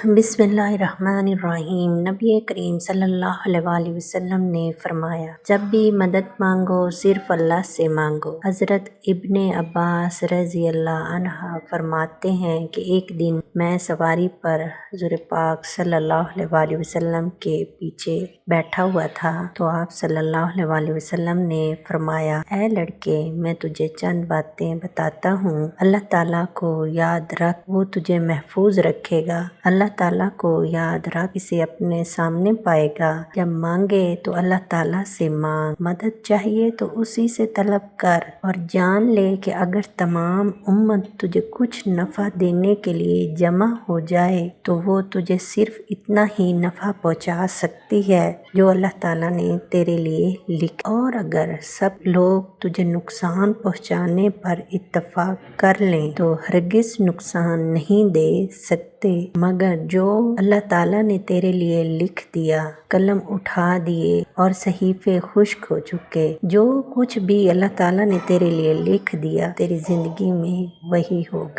बिस्मिल्लाहिर्रहमानिर्रहीम। नबी करीम सल्लल्लाहु अलैहि वसल्लम ने फरमाया, जब भी मदद मांगो सिर्फ अल्लाह से मांगो। हज़रत इब्ने अब्बास रज़ी अल्लाह अन्हा फरमाते हैं कि एक दिन मैं सवारी पर हुज़ूर पाक सल्लल्लाहु अलैहि वसल्लम के पीछे बैठा हुआ था तो आप सल्लल्लाहु अलैहि वसल्लम ने फरमाया, ऐ लड़के, मैं तुझे चंद बातें बताता हूँ। अल्लाह ताला को याद रख, वो तुझे महफूज रखेगा। अल्लाह ताला को याद रख, इसे अपने सामने पाएगा। जब मांगे तो अल्लाह ताला से मांग, मदद चाहिए तो उसी से तलब कर, और जान ले कि अगर तमाम उम्मत तुझे कुछ नफ़ा देने के लिए जमा हो जाए तो वो तुझे सिर्फ इतना ही नफ़ा पहुंचा सकती है जो अल्लाह ताला ने तेरे लिए लिखा। और अगर सब लोग तुझे नुकसान पहुंचाने पर इत्तफाक कर लें तो हरगिज़ नुकसान नहीं दे सकते, मगर जो अल्लाह ताला ने तेरे लिए लिख दिया। कलम उठा दिए और सहीफे खुश्क हो चुके। जो कुछ भी अल्लाह ताला ने तेरे लिए लिख दिया तेरी जिंदगी में वही होगा।